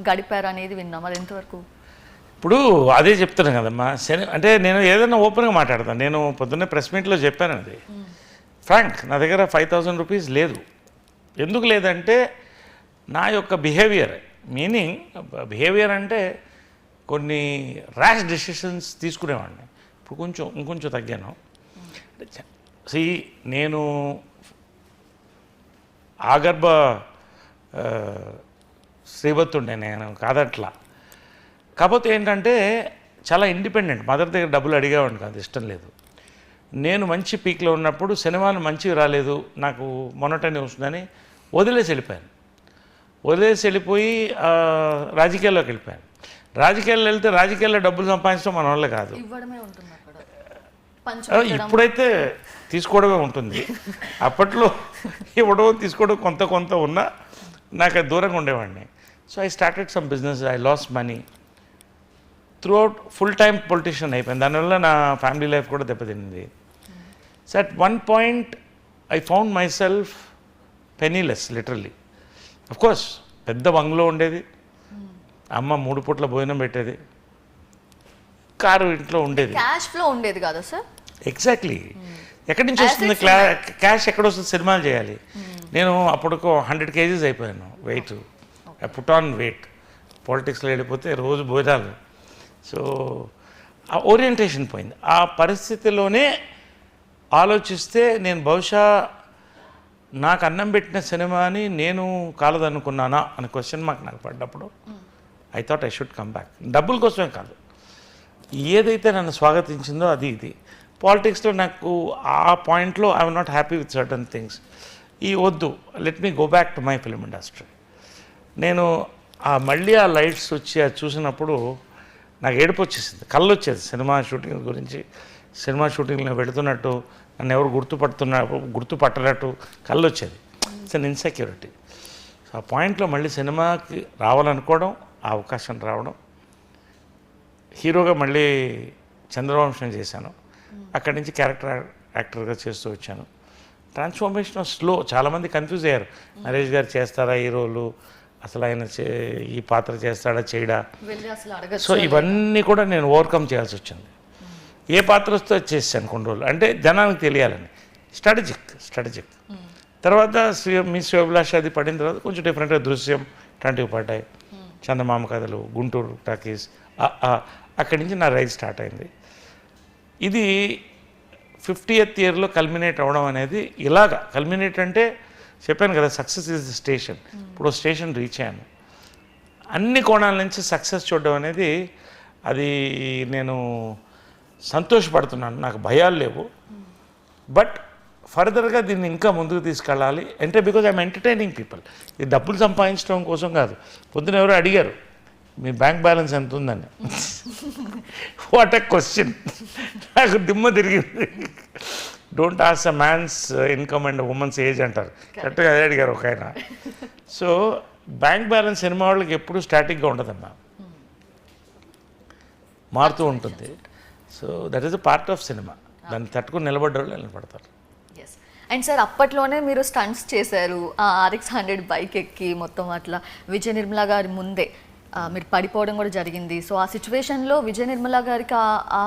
గడిపారు అనేది విన్నాం, అది ఎంతవరకు? ఇప్పుడు అదే చెప్తున్నాను కదమ్మా. అంటే నేను ఏదైనా ఓపెన్గా మాట్లాడతాను. నేను పొద్దున్నే ప్రెస్ మీట్లో చెప్పాను, అది ఫ్రాంక్, నా దగ్గర 5000 రూపీస్ లేదు. ఎందుకు లేదంటే నా యొక్క బిహేవియర్, మీనింగ్ బిహేవియర్ అంటే కొన్ని ర్యాష్ డెసిషన్స్ తీసుకునేవాడిని. ఇప్పుడు ఇంకొంచెం తగ్గాను. నేను ఆగర్భ శ్రీవత్తుండే, నేను కాదట్లా. కాకపోతే ఏంటంటే చాలా ఇండిపెండెంట్. మదర్ దగ్గర డబ్బులు అడిగేవాడిని కాదు, ఇష్టం లేదు. నేను మంచి పీక్లో ఉన్నప్పుడు సినిమాలు మంచివి రాలేదు, నాకు మొనటని వస్తుందని వదిలేసి వెళ్ళిపోయి రాజకీయాల్లోకి వెళ్ళిపోయాను. రాజకీయాల్లో వెళ్తే రాజకీయాల్లో డబ్బులు సంపాదించడం మన వల్ల కాదు. ఇప్పుడైతే తీసుకోవడమే ఉంటుంది. అప్పట్లో ఇవ్వడం తీసుకోవడం కొంత ఉన్నా నాకు అది దూరంగా ఉండేవాడిని. So I started some business, I loss money throughout. Full time politician అయిపోయింది. దానివల్ల నా ఫ్యామిలీ లైఫ్ కూడా దెబ్బతింది. So at one point I found myself penniless literally. Of course పెద్ద బంగ్లో ఉండేది, అమ్మ 3 పూట్ల భోజనం పెట్టేది, కారు ఇంట్లో ఉండేది. క్యాష్ ఫ్లో ఉండేది కాదా సార్? ఎగ్జాక్ట్లీ. ఎక్కడి నుంచి వస్తుంది క్యాష్? ఎక్కడ వస్తుంది? సినిమాలు చేయాలి. నేను అప్పుడు 100 kgs అయిపోయాను weight. I put on weight. పాలిటిక్స్లో వెళ్ళిపోతే రోజు భోజనాలు. సో ఆ ఓరియంటేషన్ పోయింది. ఆ పరిస్థితిలోనే ఆలోచిస్తే నేను బహుశా నాకు అన్నం పెట్టిన సినిమాని నేను కాలదనుకున్నానా అనే క్వశ్చన్ నాకు పడ్డప్పుడు I thought I should come back. డబ్బుల కోసమే కాదు, ఏదైతే నన్ను స్వాగతించిందో అది ఇది. పాలిటిక్స్లో నాకు ఆ పాయింట్లో I'm not happy with certain things. ఈ వద్దు, let me go back to my film industry. నేను మళ్ళీ ఆ లైట్స్ వచ్చి అది చూసినప్పుడు నాకు ఏడుపు వచ్చేసింది, కళ్ళు వచ్చేది. సినిమా షూటింగ్ గురించి, సినిమా షూటింగ్లో వెళుతున్నట్టు, నన్ను ఎవరు గుర్తుపట్టనట్టు కళ్ళు వచ్చేది. It's an insecurity. సో ఆ పాయింట్లో మళ్ళీ సినిమాకి రావాలనుకోవడం, ఆ అవకాశం రావడం, హీరోగా మళ్ళీ చంద్రవంశం చేశాను. అక్కడి నుంచి క్యారెక్టర్ యాక్టర్గా చేస్తూ వచ్చాను. Transformation slow. చాలామంది కన్ఫ్యూజ్ అయ్యారు, నరేష్ గారు చేస్తారా ఈ రోలు, అసలు ఆయన ఈ పాత్ర చేస్తాడా చేయడా. సో ఇవన్నీ కూడా నేను ఓవర్కమ్ చేయాల్సి వచ్చింది. ఏ పాత్ర వస్తే చేశాను కొన్ని రోజులు, అంటే జనానికి తెలియాలని. స్ట్రాటజిక్. తర్వాత మీ శ్రీభిలాష అది పడిన తర్వాత కొంచెం డిఫరెంట్గా దృశ్యం ఇట్లాంటివి పడ్డాయి. చందమామ కథలు, గుంటూరు టాకీస్, అక్కడి నుంచి నా రైజ్ స్టార్ట్ అయింది. ఇది 50th ఇయర్లో కల్మినేట్ అవ్వడం అనేది ఇలాగా. కల్మినేట్ అంటే చెప్పాను కదా, సక్సెస్ ఈజ్ ద స్టేషన్. ఇప్పుడు స్టేషన్ రీచ్ అయ్యాను. అన్ని కోణాల నుంచి సక్సెస్ చూడడం అనేది, అది నేను సంతోషపడుతున్నాను. నాకు భయాలు లేవు. బట్ ఫర్దర్గా దీన్ని ఇంకా ముందుకు తీసుకెళ్ళాలి అంటే, బికాజ్ ఐఎమ్ ఎంటర్టైనింగ్ పీపుల్. ఇది డబ్బులు సంపాదించడం కోసం కాదు. పొద్దున ఎవరో అడిగారు మీ బ్యాంక్ బ్యాలెన్స్ ఎంత ఉందని. What a question. నాకు దిమ్మ తిరిగింది. Don't ask a man's income and women's age అంటారు, కరెక్ట్గా అదే అడిగారు ఒక ఆయన. సో బ్యాంక్ బ్యాలెన్స్ సినిమా వాళ్ళకి ఎప్పుడు స్టాటిక్గా ఉండదమ్మా, మారుతూ ఉంటుంది. So that is a part of cinema. దాన్ని తట్టుకుని నిలబడ్డ వాళ్ళు నిలబడతారు. అండ్ సార్ అప్పట్లోనే మీరు స్టంట్స్ చేశారు, RX 100 బైక్ ఎక్కి మొత్తం అట్లా. విజయ నిర్మల గారి ముందే మీరు పడిపోవడం కూడా జరిగింది. సో ఆ సిచ్యువేషన్లో విజయ నిర్మల గారికి ఆ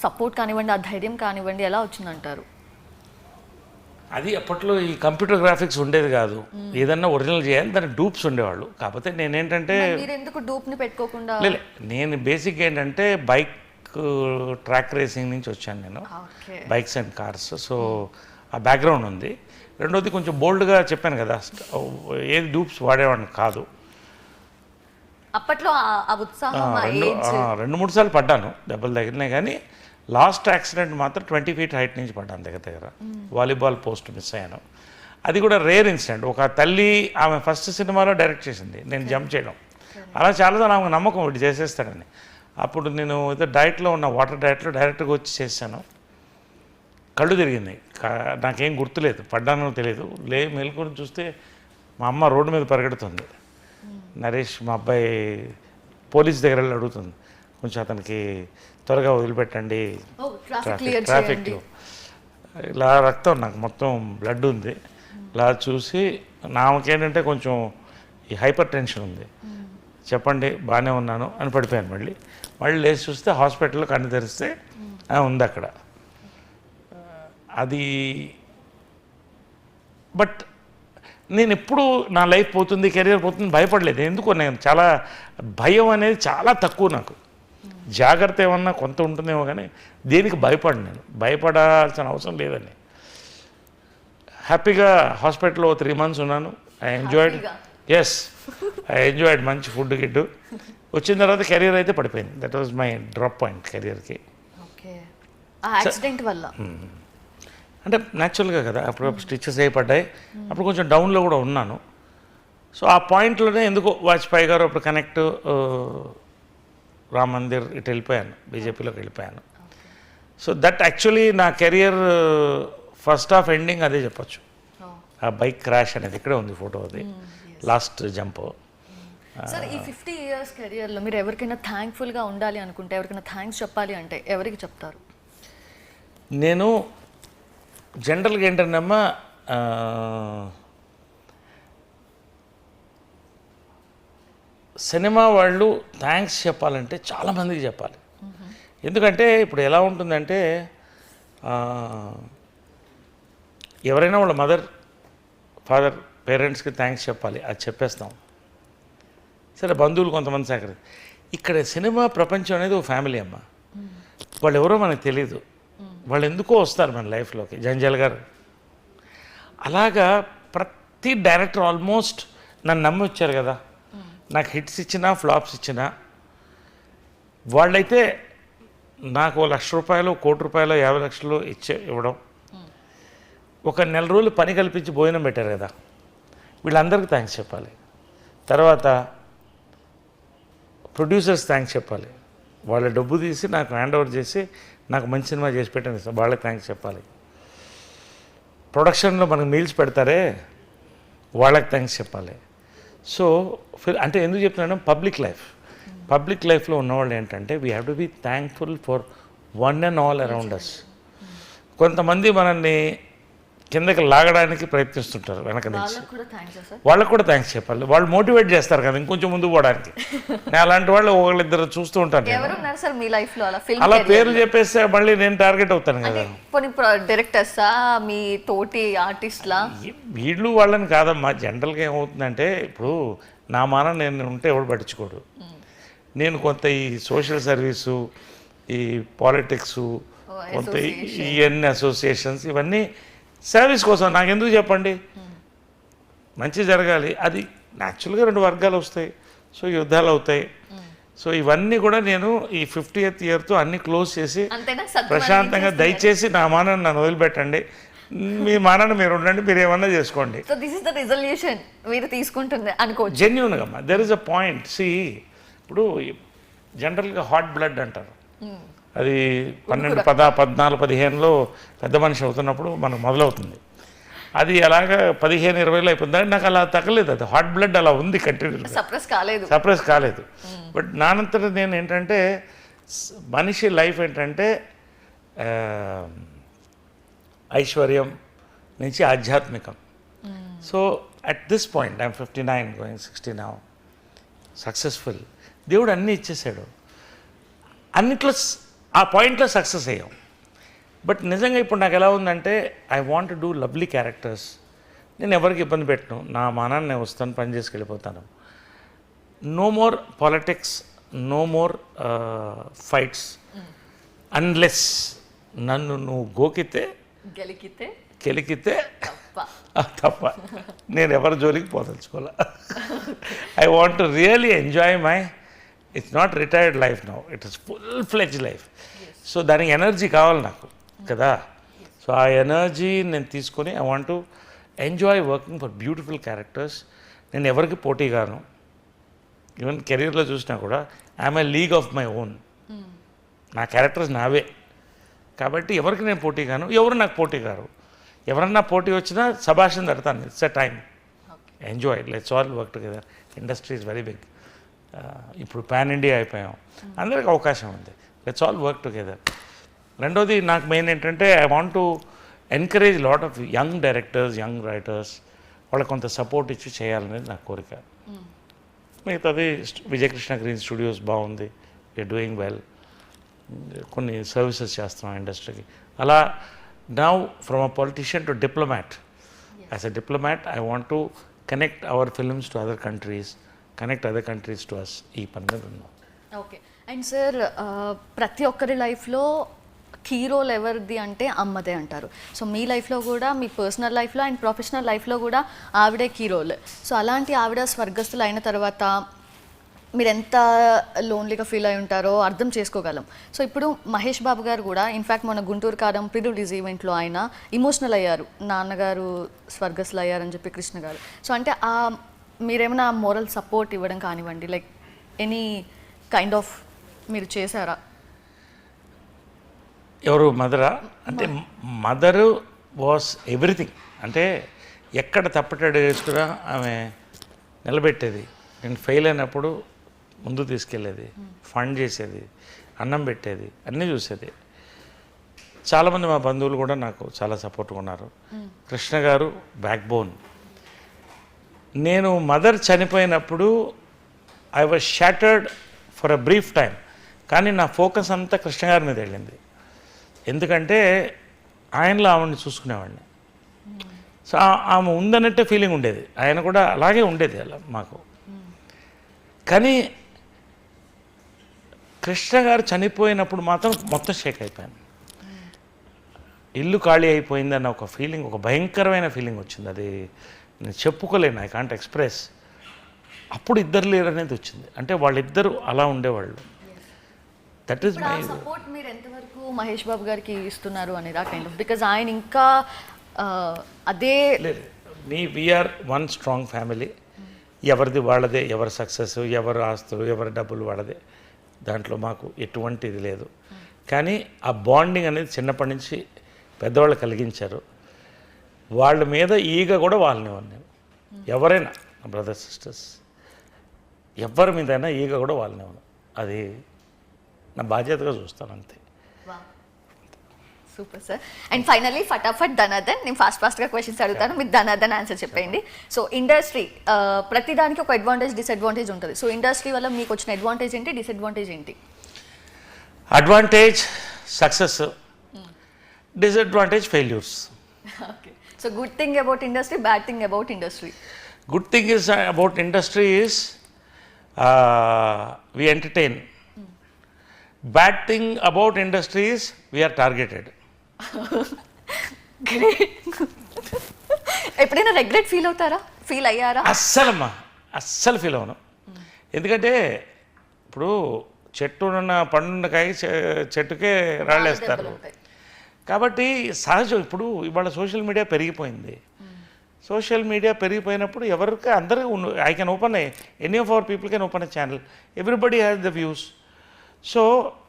సపోర్ట్ కానివ్వండి, ఆ ధైర్యం కానివ్వండి ఎలా వచ్చిందంటారు? అది అప్పట్లో ఈ కంప్యూటర్ గ్రాఫిక్స్ ఉండేది కాదు. ఏదన్నా ఒరిజినల్ చేయాలి, దానికి డూప్స్ ఉండేవాళ్ళు. కాకపోతే నేనేంటంటే, మీరు ఎందుకు డూప్ని పెట్టుకోకుండా? నేను బేసిక్ ఏంటంటే బైక్ ట్రాక్ రేసింగ్ నుంచి వచ్చాను నేను, బైక్స్ అండ్ కార్స్. సో ఆ బ్యాక్గ్రౌండ్ ఉంది. రెండోది కొంచెం బోల్డ్గా చెప్పాను కదా, ఏది డూప్స్ వాడేవాడిని కాదు. అప్పట్లో ఆ ఉత్సాహం 2-3 సార్లు పడ్డాను, దెబ్బలు తగిలినాయి. కానీ లాస్ట్ యాక్సిడెంట్ మాత్రం 20 feet హైట్ నుంచి పడ్డాను దగ్గర. వాలీబాల్ పోస్ట్ మిస్ అయ్యాను. అది కూడా రేర్ ఇన్సిడెంట్. ఒక తల్లి, ఆమె ఫస్ట్ సినిమాలో డైరెక్ట్ చేసింది, నేను జంప్ చేయడం. అలా చాలాసార్లు ఆమెకు నమ్మకం ఒకటి చేసేస్తాడని. అప్పుడు నేను ఏదో డైట్లో ఉన్న, వాటర్ డైట్లో డైరెక్ట్గా వచ్చి చేశాను. కళ్ళు తిరిగింది, నాకేం గుర్తులేదు, పడ్డానో తెలియదు. మేలుకొని చూస్తే మా అమ్మ రోడ్డు మీద పరిగెడుతుంది. నరేష్ మా అబ్బాయి పోలీస్ దగ్గర వెళ్ళి అడుగుతుంది, కొంచెం అతనికి త్వరగా వదిలిపెట్టండి ట్రాఫిక్లో. ఇలా రక్తం, నాకు మొత్తం బ్లడ్ ఉంది. ఇలా చూసి నాకేంటంటే కొంచెం ఈ హైపర్ టెన్షన్ ఉంది, చెప్పండి బాగానే ఉన్నాను అని పడిపోయాను. మళ్ళీ లేచి చూస్తే హాస్పిటల్లో కన్ను తెరిస్తే ఉంది అక్కడ. అది బట్ నేను ఎప్పుడు నా లైఫ్ పోతుంది, కెరీర్ పోతుంది భయపడలేదు. ఎందుకో నేను చాలా భయం అనేది చాలా తక్కువ నాకు. జాగ్రత్త ఏమన్నా కొంత ఉంటుందేమో కానీ దేనికి భయపడను. నేను భయపడాల్సిన అవసరం లేదని. హ్యాపీగా హాస్పిటల్లో 3 months ఉన్నాను. I enjoyed. Happy-గా? Yes, I enjoyed. మంచి ఫుడ్ గిడ్డు వచ్చిన తర్వాత కెరీర్ అయితే పడిపోయింది. That was my drop point కెరీర్కి. ఓకే, ఆ యాక్సిడెంట్ వల్ల. అంటే న్యాచురల్గా కదా, అప్పుడు స్టిచెస్ అయిపడ్డాయి. అప్పుడు కొంచెం డౌన్లో కూడా ఉన్నాను. సో ఆ పాయింట్లోనే ఎందుకో వాజ్పేయి గారు అప్పుడు కనెక్ట్, రామ్ మందిర్ ఇటు వెళ్ళిపోయాను, బీజేపీలోకి వెళ్ళిపోయాను. సో దట్ యాక్చువల్లీ నా కెరియర్ ఫస్ట్ హాఫ్ ఎండింగ్ అదే చెప్పొచ్చు. ఆ బైక్ క్రాష్ అనేది ఇక్కడే ఉంది ఫోటో, అది లాస్ట్ జంప్. సార్, ఈ 50 years కెరియర్లో మీరు ఎవరికైనా థ్యాంక్ఫుల్గా ఉండాలి అనుకుంటే, ఎవరికైనా థ్యాంక్స్ చెప్పాలి అంటే ఎవరికి చెప్తారు? నేను జనరల్గా ఏంటంటమ్మా, సినిమా వాళ్ళు థ్యాంక్స్ చెప్పాలంటే చాలామందికి చెప్పాలి. ఎందుకంటే ఇప్పుడు ఎలా ఉంటుందంటే, ఎవరైనా వాళ్ళ మదర్, ఫాదర్, పేరెంట్స్కి థ్యాంక్స్ చెప్పాలి, అది చెప్పేస్తాం. సరే, బంధువులు కొంతమంది సేకరి. ఇక్కడ సినిమా ప్రపంచం అనేది ఒక ఫ్యామిలీ అమ్మ. వాళ్ళు ఎవరో మనకు తెలియదు, వాళ్ళు ఎందుకో వస్తారు మన లైఫ్లోకి. జంజాల్ గారు అలాగా ప్రతి డైరెక్టర్ ఆల్మోస్ట్ నన్ను నమ్మి వచ్చారు కదా. నాకు హిట్స్ ఇచ్చినా ఫ్లాప్స్ ఇచ్చినా వాళ్ళైతే నాకు ₹1,00,000, ₹1,00,00,000, ₹50 లక్షలు ఇవ్వడం, ఒక నెల రోజులు పని కల్పించి భోజనం పెట్టారు కదా, వీళ్ళందరికీ థ్యాంక్స్ చెప్పాలి. తర్వాత ప్రొడ్యూసర్స్ థ్యాంక్స్ చెప్పాలి, వాళ్ళ డబ్బు తీసి నాకు హ్యాండ్ ఓవర్ చేసి నాకు మంచి సినిమా చేసి పెట్టండి, వాళ్ళకి థ్యాంక్స్ చెప్పాలి. ప్రొడక్షన్లో మనకు మీల్స్ పెడతారే, వాళ్ళకి థ్యాంక్స్ చెప్పాలి. సో అంటే ఎందుకు చెప్తున్నాను, పబ్లిక్ లైఫ్లో ఉన్నవాళ్ళు ఏంటంటే we have to be thankful for one and all around us. కొంతమంది మనల్ని కిందకి లాగడానికి ప్రయత్నిస్తుంటారు వెనక నుంచి, వాళ్ళకు కూడా థ్యాంక్స్ చెప్పాలి. వాళ్ళు మోటివేట్ చేస్తారు కదా ఇంకొంచెం ముందుకు పోవడానికి. నేను అలాంటి వాళ్ళు ఒకళ్ళిద్దరు చూస్తూ ఉంటాను. అలా పేర్లు చెప్పేస్తే మళ్ళీ నేను టార్గెట్ అవుతాను కదా. డైరెక్టర్సా, మీ తోటి ఆర్టిస్ట్లా? వీళ్ళు వాళ్ళని కాదమ్మా. జనరల్గా ఏమవుతుందంటే, ఇప్పుడు నా మాన నేను ఉంటే ఎవడు పట్టించుకోడు. నేను కొంత ఈ సోషల్ సర్వీసు, ఈ పాలిటిక్సు, కొంత ఇవన్నీ అసోసియేషన్స్, ఇవన్నీ సర్వీస్ కోసం. నాకెందుకు చెప్పండి, మంచి జరగాలి. అది న్యాచురల్గా 2 వర్గాలు వస్తాయి, సో యుద్ధాలు అవుతాయి. సో ఇవన్నీ కూడా నేను ఈ 50th ఇయర్తో అన్నీ క్లోజ్ చేసి ప్రశాంతంగా, దయచేసి నా మానాన్ని నన్ను వదిలిపెట్టండి, మీ మానాన్ని మీరు ఉండండి, మీరు ఏమన్నా చేసుకోండి. So this is the resolution మీరు తీసుకుంటుంది అనుకోవచ్చు. జెన్యూన్గా అమ్మా, there is a point. See, ఇప్పుడు జనరల్గా హాట్ బ్లడ్ అంటారు, అది 12, 14, 15లో పెద్ద మనిషి అవుతున్నప్పుడు మనకు మొదలవుతుంది. అది అలాగా 15, 20లో అయిపోతుంది. నాకు అలా తగ్గలేదు, అది హాట్ బ్లడ్ అలా ఉంది, కంటిన్యూ సప్రెస్ కాలేదు. బట్ నానంతట నేను ఏంటంటే, మనిషి లైఫ్ ఏంటంటే ఐశ్వర్యం నుంచి ఆధ్యాత్మికం. So at this point I'm 59 going 60 now, successful. దేవుడు అన్నీ ఇచ్చేసాడు, అన్నిట్లో ఆ పాయింట్లో సక్సెస్ అయ్యాం. బట్ నిజంగా ఇప్పుడు నాకు ఎలా ఉందంటే, I want to do lovely characters. నేను ఎవరికి ఇబ్బంది పెట్టను, నా మానాన్ని నేను వస్తాను, పని చేసుకు వెళ్ళిపోతాను. No more politics, no more fights, unless నన్ను నువ్వు గోకితే కెలికితే తప్ప నేను ఎవరి జోలికి పోదలుచుకోలే. I want to really enjoy my, it's not retired life now, it is full fledge life. So దానికి ఎనర్జీ కావాలి నాకు కదా. సో ఆ ఎనర్జీ నేను తీసుకొని I want to enjoy working for beautiful characters. నేను ఎవరికి పోటీ గాను, ఈవెన్ కెరీర్లో చూసినా కూడా I'm a league of my own. నా క్యారెక్టర్స్ నావే కాబట్టి ఎవరికి నేను పోటీ గాను, ఎవరు నాకు పోటీ గారు. ఎవరన్నా పోటీ వచ్చినా సభాషణ తడతాను. It's a time, enjoy, let's all work together. Industry is very big. ఇప్పుడు పాన్ ఇండియా అయిపోయాం, అందరికి అవకాశం ఉంది. Let's all work together. రెండోది నాకు మెయిన్ ఏంటంటే, I want to encourage lot of young directors, young writers. వాళ్ళకి కొంత సపోర్ట్ ఇచ్చి చేయాలనేది నా కోరిక. మిగతాది విజయకృష్ణ గ్రీన్ స్టూడియోస్ బాగుంది, వీఆర్ డూయింగ్ వెల్. కొన్ని సర్వీసెస్ చేస్తున్నాం ఇండస్ట్రీకి. అలా now from a politician to diplomat. As a diplomat I want to connect our films to other countries, connect other countries to us. ఈ పని మీద ఉన్నాం. ఓకే. అండ్ సార్, ప్రతి ఒక్కరి లైఫ్లో కీ రోల్ ఎవరిది అంటే అమ్మదే అంటారు. సో మీ లైఫ్లో కూడా, మీ పర్సనల్ లైఫ్లో అండ్ ప్రొఫెషనల్ లైఫ్లో కూడా ఆవిడే కీ రోల్. సో అలాంటి ఆవిడ స్వర్గస్థులు అయిన తర్వాత మీరు ఎంత లోన్లీగా ఫీల్ అయి ఉంటారో అర్థం చేసుకోగలం. సో ఇప్పుడు మహేష్ బాబు గారు కూడా ఇన్ఫ్యాక్ట్ మన గుంటూరు కారం ప్రీ రిలీజ్ ఈవెంట్లో ఆయన ఇమోషనల్ అయ్యారు, నాన్నగారు స్వర్గస్థులు అయ్యారని చెప్పి కృష్ణ గారు. సో అంటే మీరేమైనా మోరల్ సపోర్ట్ ఇవ్వడం కానివ్వండి, లైక్ ఎనీ కైండ్ ఆఫ్ మీరు చేశారా? ఎవరు మదరా అంటే మదరు వాస్ ఎవ్రీథింగ్. అంటే ఎక్కడ తప్పటడు వేసుకున్నా ఆమె నిలబెట్టేది. నేను ఫెయిల్ అయినప్పుడు ముందు తీసుకెళ్ళేది, ఫండ్ చేసేది, అన్నం పెట్టేది, అన్నీ చూసేది. చాలామంది మా బంధువులు కూడా నాకు చాలా సపోర్ట్గా ఉన్నారు. కృష్ణ గారు బ్యాక్ బోన్. నేను మదర్ చనిపోయినప్పుడు I was shattered for a brief time, కానీ నా ఫోకస్ అంతా కృష్ణ గారి మీద వెళ్ళింది. ఎందుకంటే ఆయనలో ఆవిడని చూసుకునేవాడిని. సో ఆమె ఉందన్నట్టే ఫీలింగ్ ఉండేది, ఆయన కూడా అలాగే ఉండేది అలా మాకు. కానీ కృష్ణ గారు చనిపోయినప్పుడు మాత్రం మొత్తం షేక్ అయిపోయాను. ఇల్లు ఖాళీ అయిపోయిందన్న ఒక ఫీలింగ్, ఒక భయంకరమైన ఫీలింగ్ వచ్చింది. అది నేను చెప్పుకోలేను, ఐ కాంట్ ఎక్స్ప్రెస్. అప్పుడు ఇద్దరు లేరు అనేది వచ్చింది. అంటే వాళ్ళిద్దరూ అలా ఉండేవాళ్ళు. That is my support. మీరు ఎంతవరకు మహేష్ బాబు గారికి ఇస్తున్నారు అనేది ఆ కైండ్ ఆఫ్, బికాజ్ ఆయన ఇంకా అదే వీఆర్ వన్ స్ట్రాంగ్ ఫ్యామిలీ. ఎవరిది వాళ్ళదే, ఎవరి సక్సెస్, ఎవరు ఆస్తులు, ఎవరి డబ్బులు వాళ్ళదే. దాంట్లో మాకు ఎటువంటి ఇది లేదు. కానీ ఆ బాండింగ్ అనేది చిన్నప్పటి నుంచి పెద్దవాళ్ళు కలిగించారు. వాళ్ళ మీద ఈగ కూడా వాళ్ళని నేను ఎవరైనా బ్రదర్స్ సిస్టర్స్ ఎవరి మీదైనా ఈగ కూడా వాళ్ళని అది నా బాధ్యతగా చూస్తాను అంతే. Super sir. అండ్ ఫైనలీ ఫటాఫట్ ధనాధన్, నేను ఫాస్ట్గా క్వశ్చన్స్ అడుగుతాను, మీరు ధనాధన్ ఆన్సర్ చెప్పండి. సో ఇండస్ట్రీ ప్రతిదానికి ఒక అడ్వాంటేజ్ డిసడ్వాంటేజ్ ఉంటుంది. సో ఇండస్ట్రీ వల్ల మీకు వచ్చిన అడ్వాంటేజ్ ఏంటి, డిసడ్వాంటేజ్ ఏంటి? Advantage success, disadvantage failures. Okay. So good thing about industry, bad thing about industry. Good thing is about industry is we entertain. Bad thing about industry is we are targeted. Great. ఎప్పుడైనా regret feel అవుతారా, feel అయ్యారా? అస్సలు feel అవును. ఎందుకంటే ఇప్పుడు చెట్టు ఉన్న పండున్న కాయ చెట్టుకే రాళ్ళేస్తారు. కాబట్టి సహజం. ఇప్పుడు ఇవాళ సోషల్ మీడియా పెరిగిపోయింది. సోషల్ మీడియా పెరిగిపోయినప్పుడు ఎవరికి అందరూ I can open any of our people can open a channel. Everybody has the views. So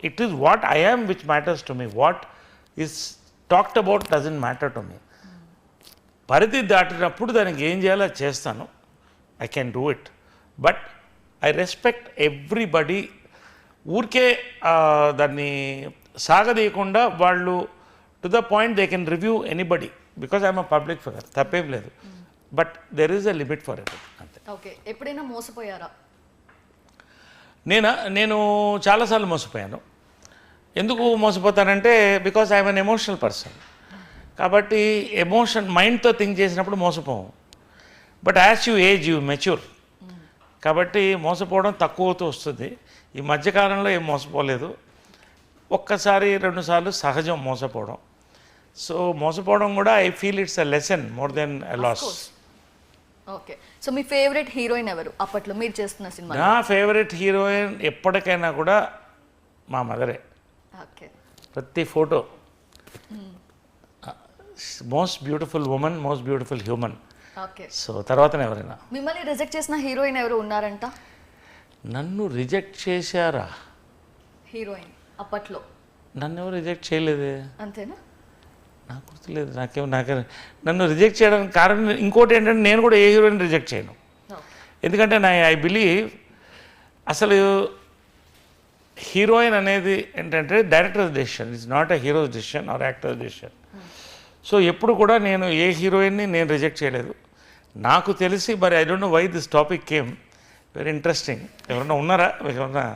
it is what I am which matters to me. What is talked about doesn't matter to me. పరిధి దాటినప్పుడు దానికి ఏం చేయాలో చేస్తాను. I can do it. But I respect everybody. ఊరికే దాన్ని సాగదీయకుండా వాళ్ళు to the point they can review anybody because I'm a public figure. తప్పేం లేదు. But there is a limit for it అంతే. ఓకే. ఎప్పుడైనా మోసపోయారా? నేను చాలాసార్లు మోసపోయాను. ఎందుకు మోసపోతానంటే because I'm an emotional person. కాబట్టి ఎమోషన్ మైండ్తో థింక్ చేసినప్పుడు మోసపోము. But as you age you mature. కాబట్టి మోసపోవడం తక్కువ అవుతూ వస్తుంది. ఈ మధ్యకాలంలో ఏం మోసపోలేదు. ఒక్కసారి 2 సార్లు సహజం మోసపోవడం. సో మోసపోవడం కూడా I feel it's a lesson more than a loss. Okay. So మీ ఫేవరెట్ హీరోయిన్ ఎవరు అప్పట్లో మీరు చేస్తున్న సినిమా? నా ఫేవరెట్ హీరోయిన్ ఎప్పటికైనా కూడా మా మదరే. ఓకే. ప్రతి photo most beautiful women, most beautiful human. Okay. So తర్వాతనే ఎవరైనా. మిమ్మల్ని రిజెక్ట్ చేసిన హీరోయిన్ ఎవరు ఉన్నారంట? నన్ను రిజెక్ట్ చేశారా? హీరోయిన్ అప్పట్లో నన్ను ఎవరు రిజెక్ట్ చేయలేదే. అంతేనా? నాకు గుర్తులేదు. నాకే నన్ను రిజెక్ట్ చేయడానికి కారణం ఇంకోటి ఏంటంటే నేను కూడా ఏ హీరోయిన్ రిజెక్ట్ చేయను. ఎందుకంటే ఐ బిలీవ్ అసలు హీరోయిన్ అనేది ఏంటంటే directors decision. It's not a heroes decision or actors decision. So ఎప్పుడు కూడా నేను ఏ హీరోయిన్ని నేను రిజెక్ట్ చేయలేదు నాకు తెలిసి. మరి I don't know why this topic came. Very interesting. ఎవరన్నా ఉన్నారా మీకు? ఏమన్నా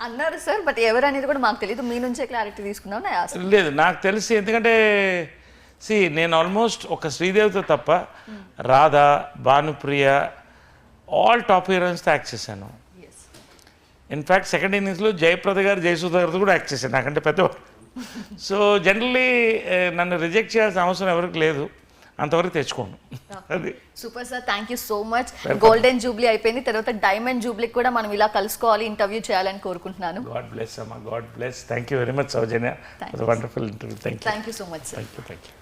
అన్నారు సార్, బట్ ఎవరు అనేది కూడా మాకు తెలియదు. మీ నుంచే క్లారిటీ తీసుకుందాం. లేదు, నాకు తెలిసి. ఎందుకంటే నేను ఆల్మోస్ట్ ఒక శ్రీదేవితో తప్ప రాధా, భానుప్రియ, ఆల్ టాప్ హీరోయిన్స్తో యాక్ట్ చేశాను. ఇన్ఫ్యాక్ట్ సెకండ్ ఇన్నింగ్స్లో జయప్రద గారు, జయసుధ గారితో కూడా యాక్ట్ చేశాను. నాకంటే పెద్దవారు. సో జనరలీ నన్ను రిజెక్ట్ చేయాల్సిన అవసరం ఎవరికి లేదు, అంతవరకు తెచ్చుకోను. అది super sir, thank you so much. Golden Jubilee అయిపోయింది, తర్వాత డైమండ్ జూబ్లీకి కూడా మనం ఇలా కలుసుకోవాలి, ఇంటర్వ్యూ చేయాలని కోరుకుంటున్నాను. గాడ్ బ్లెస్ అమ్మా, God bless. Thank you very much Soujanya, wonderful interview. Thank you so much sir. Thank you.